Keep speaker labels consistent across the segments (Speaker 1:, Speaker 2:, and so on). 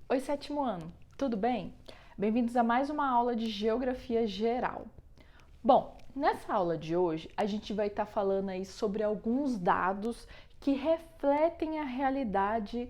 Speaker 1: Oi, sétimo ano, tudo bem? Bem-vindos a mais uma aula de Geografia Geral. Bom, nessa aula de hoje a gente vai estar falando aí sobre alguns dados que refletem a realidade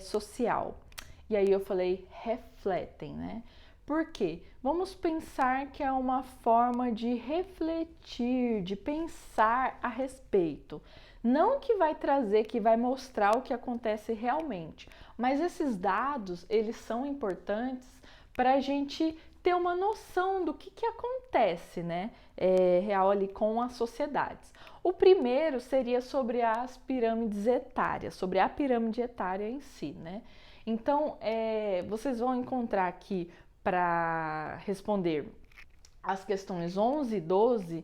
Speaker 1: social. E aí eu falei refletem, né? Por quê? Vamos pensar que é uma forma de refletir, de pensar a respeito. Não que vai trazer, que vai mostrar o que acontece realmente, mas esses dados, eles são importantes para a gente ter uma noção do que acontece, né, real ali com as sociedades. O primeiro seria sobre as pirâmides etárias, sobre a pirâmide etária em si, né? Então, vocês vão encontrar aqui para responder as questões 11 e 12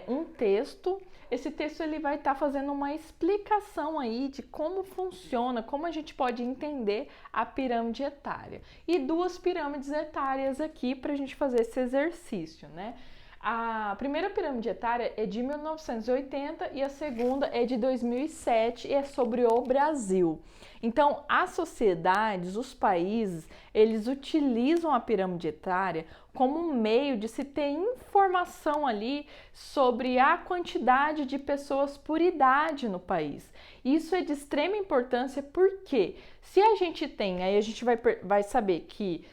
Speaker 1: um texto. Esse texto ele vai estar fazendo uma explicação aí de como funciona, como a gente pode entender a pirâmide etária. E duas pirâmides etárias aqui para a gente fazer esse exercício, né? A primeira pirâmide etária é de 1980 e a segunda é de 2007 e é sobre o Brasil. Então, as sociedades, os países, eles utilizam a pirâmide etária como um meio de se ter informação ali sobre a quantidade de pessoas por idade no país. Isso é de extrema importância porque se a gente tem, aí a gente vai saber que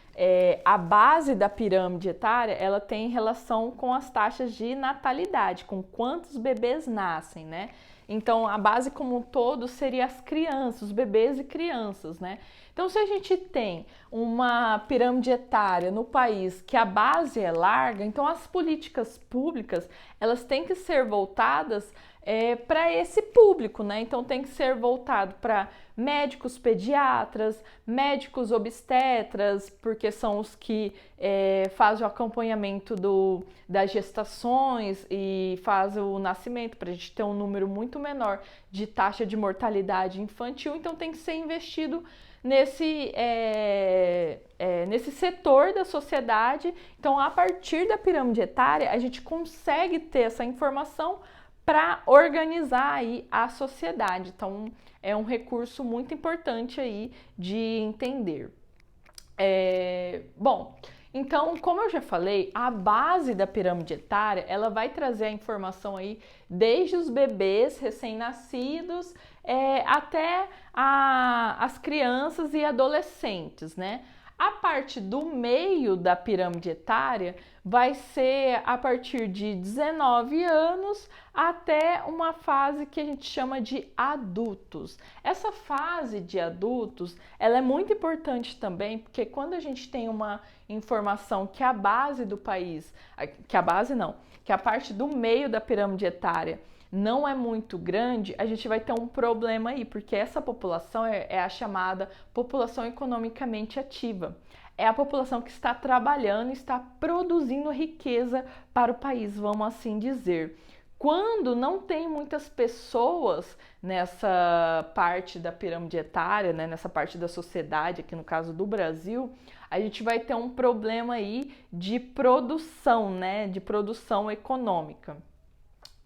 Speaker 1: a base da pirâmide etária, ela tem relação com as taxas de natalidade, com quantos bebês nascem, né? Então, a base como um todo seria as crianças, os bebês e crianças, né? Então, se a gente tem uma pirâmide etária no país que a base é larga, então as políticas públicas, elas têm que ser voltadas para esse público, né? Então tem que ser voltado para médicos pediatras, médicos obstetras, porque são os que fazem o acompanhamento das gestações e fazem o nascimento, para a gente ter um número muito menor de taxa de mortalidade infantil. Então tem que ser investido nesse setor da sociedade. Então, a partir da pirâmide etária, a gente consegue ter essa informação para organizar aí a sociedade. Então, é um recurso muito importante aí de entender. Bom, então, como eu já falei, a base da pirâmide etária, ela vai trazer a informação aí desde os bebês recém-nascidos até as crianças e adolescentes, né? A parte do meio da pirâmide etária vai ser a partir de 19 anos até uma fase que a gente chama de adultos. Essa fase de adultos, ela é muito importante também, porque quando a gente tem uma informação que a base do país, que a base não, que a parte do meio da pirâmide etária não é muito grande, a gente vai ter um problema aí, porque essa população é a chamada população economicamente ativa. É a população que está trabalhando, está produzindo riqueza para o país, vamos assim dizer. Quando não tem muitas pessoas nessa parte da pirâmide etária, né, nessa parte da sociedade, aqui no caso do Brasil, a gente vai ter um problema aí de produção, né, de produção econômica.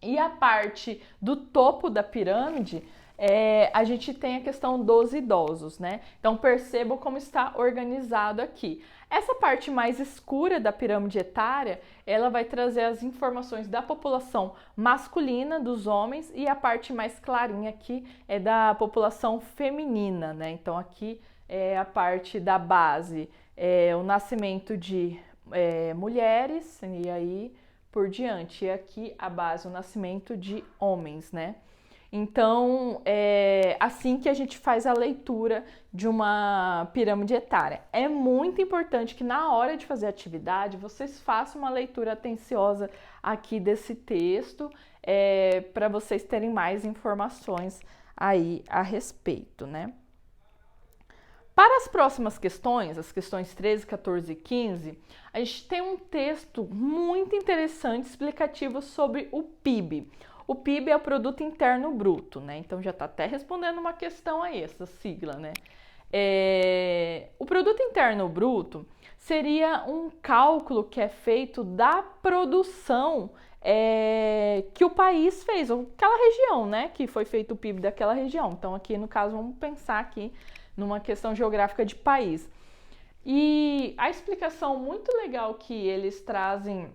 Speaker 1: E a parte do topo da pirâmide, a gente tem a questão dos idosos, né? Então percebam como está organizado aqui. Essa parte mais escura da pirâmide etária, ela vai trazer as informações da população masculina, dos homens, e a parte mais clarinha aqui é da população feminina, né? Então aqui é a parte da base, o nascimento de mulheres, e aí por diante. E aqui a base, o nascimento de homens, né? Então, é assim que a gente faz a leitura de uma pirâmide etária. É muito importante que na hora de fazer a atividade, vocês façam uma leitura atenciosa aqui desse texto, para vocês terem mais informações aí a respeito, né? Para as próximas questões, as questões 13, 14 e 15, a gente tem um texto muito interessante explicativo sobre o PIB. O PIB é o Produto Interno Bruto, né? Então já está até respondendo uma questão aí, essa sigla, né? O Produto Interno Bruto seria um cálculo que é feito da produção que o país fez, ou aquela região, né? Que foi feito o PIB daquela região. Então aqui no caso vamos pensar aqui numa questão geográfica de país. E a explicação muito legal que eles trazem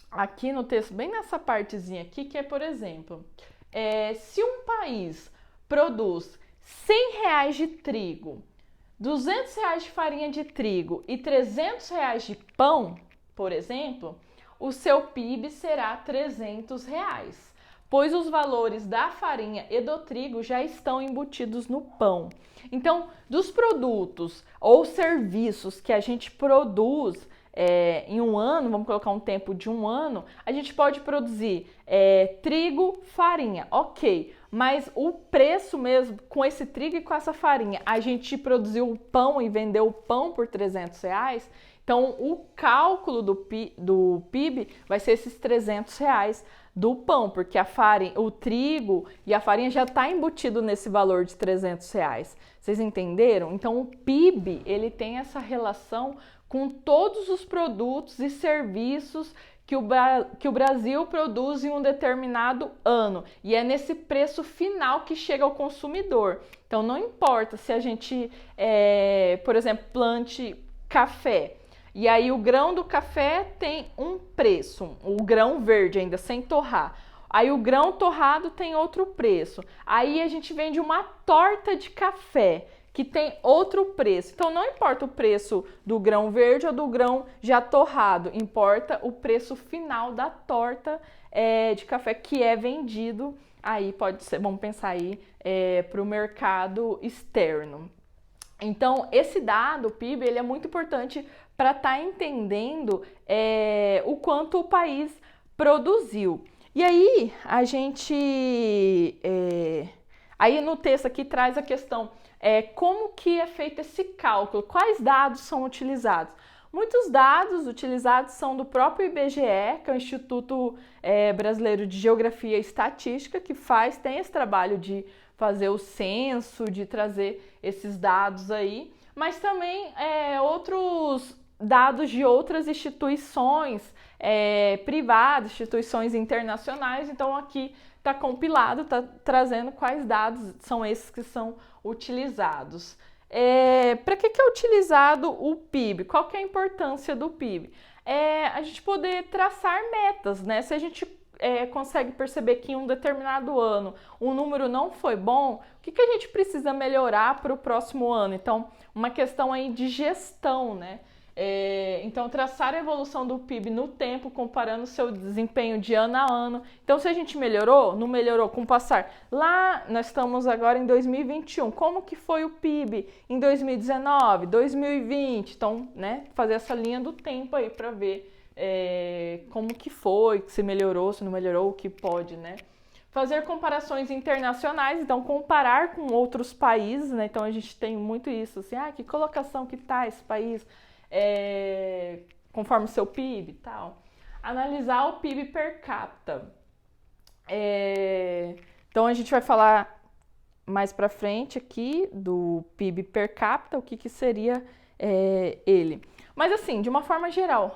Speaker 1: aqui no texto, bem nessa partezinha aqui, que é, por exemplo, se um país produz R$100 de trigo, R$200 de farinha de trigo e R$300 de pão, por exemplo, o seu PIB será R$300, pois os valores da farinha e do trigo já estão embutidos no pão. Então, dos produtos ou serviços que a gente produz em um ano, vamos colocar um tempo de um ano, a gente pode produzir trigo, farinha, ok. Mas o preço mesmo, com esse trigo e com essa farinha, a gente produziu o pão e vendeu o pão por R$300, então o cálculo do PIB vai ser esses R$300 do pão, porque a farinha, o trigo e a farinha já está embutido nesse valor de R$300. Vocês entenderam? Então o PIB, ele tem essa relação com todos os produtos e serviços que o Brasil produz em um determinado ano. E é nesse preço final que chega ao consumidor. Então não importa se a gente, por exemplo, plante café. E aí o grão do café tem um preço, o grão verde ainda sem torrar. Aí o grão torrado tem outro preço. Aí a gente vende uma torta de café que tem outro preço. Então não importa o preço do grão verde ou do grão já torrado, importa o preço final da torta de café que é vendido. Aí pode ser, vamos pensar aí, para o mercado externo. Então esse dado, o PIB, ele é muito importante para estar entendendo o quanto o país produziu. E aí a gente, aí no texto aqui traz a questão, como que é feito esse cálculo, quais dados são utilizados. Muitos dados utilizados são do próprio IBGE, que é o Instituto Brasileiro de Geografia e Estatística, que tem esse trabalho de fazer o censo, de trazer esses dados aí, mas também outros dados de outras instituições privadas, instituições internacionais. Então aqui está compilado, está trazendo quais dados são esses que são utilizados. Para que é utilizado o PIB? Qual que é a importância do PIB? A gente poder traçar metas, né? Se a gente consegue perceber que em um determinado ano o número não foi bom, o que a gente precisa melhorar para o próximo ano? Então, uma questão aí de gestão, né? Então, traçar a evolução do PIB no tempo, comparando o seu desempenho de ano a ano. Então, se a gente melhorou, não melhorou com o passar. Lá, nós estamos agora em 2021. Como que foi o PIB em 2019, 2020? Então, né, fazer essa linha do tempo aí para ver como que foi, se melhorou, se não melhorou, o que pode, né? Fazer comparações internacionais, então comparar com outros países, né? Então, a gente tem muito isso, assim, que colocação que tá esse país, conforme o seu PIB e tal. Analisar o PIB per capita. Então a gente vai falar mais pra frente aqui do PIB per capita, o que seria ele. Mas assim, de uma forma geral,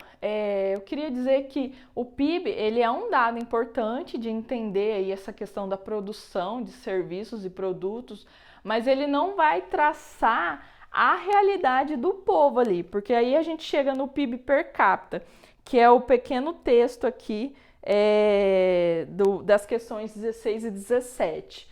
Speaker 1: eu queria dizer que o PIB, ele é um dado importante de entender aí essa questão da produção de serviços e produtos, mas ele não vai traçar a realidade do povo ali, porque aí a gente chega no PIB per capita, que é o pequeno texto aqui das questões 16 e 17.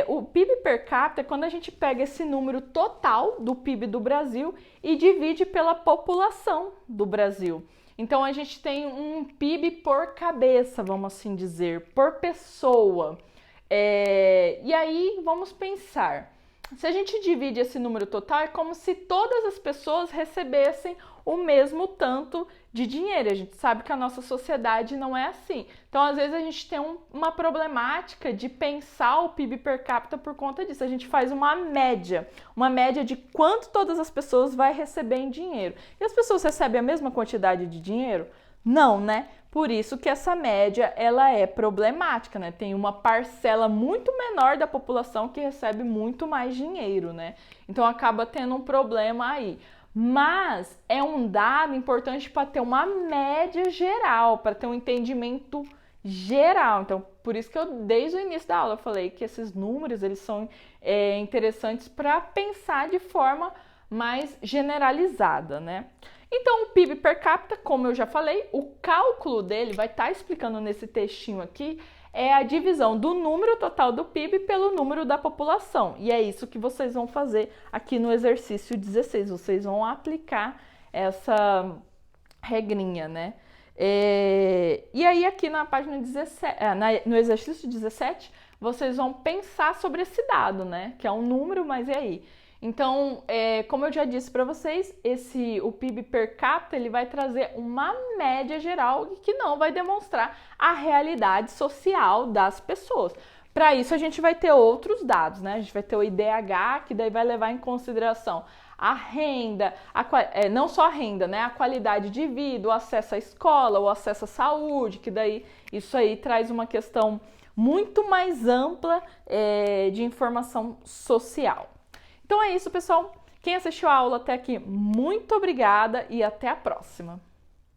Speaker 1: O PIB per capita é quando a gente pega esse número total do PIB do Brasil e divide pela população do Brasil. Então a gente tem um PIB por cabeça, vamos assim dizer, por pessoa. E aí vamos pensar. Se a gente divide esse número total, é como se todas as pessoas recebessem o mesmo tanto de dinheiro. A gente sabe que a nossa sociedade não é assim. Então, às vezes, a gente tem uma problemática de pensar o PIB per capita por conta disso. A gente faz uma média de quanto todas as pessoas vão receber em dinheiro. E as pessoas recebem a mesma quantidade de dinheiro? Não, né? Por isso que essa média, ela é problemática, né? Tem uma parcela muito menor da população que recebe muito mais dinheiro, né? Então acaba tendo um problema aí. Mas é um dado importante para ter uma média geral, para ter um entendimento geral. Então, Por isso que eu, desde o início da aula, falei que esses números, eles são interessantes para pensar de forma mais generalizada, né? Então, o PIB per capita, como eu já falei, o cálculo dele vai estar explicando nesse textinho aqui, é a divisão do número total do PIB pelo número da população. E é isso que vocês vão fazer aqui no exercício 16. Vocês vão aplicar essa regrinha, né? E aí aqui na página 17, no exercício 17, vocês vão pensar sobre esse dado, né? Que é um número, mas e aí? Então, como eu já disse para vocês, o PIB per capita ele vai trazer uma média geral que não vai demonstrar a realidade social das pessoas. Para isso, a gente vai ter outros dados, né? A gente vai ter o IDH, que daí vai levar em consideração a renda, não só a renda, né? A qualidade de vida, o acesso à escola, o acesso à saúde, que daí isso aí traz uma questão muito mais ampla de informação social. Então é isso, pessoal. Quem assistiu a aula até aqui, muito obrigada e até a próxima!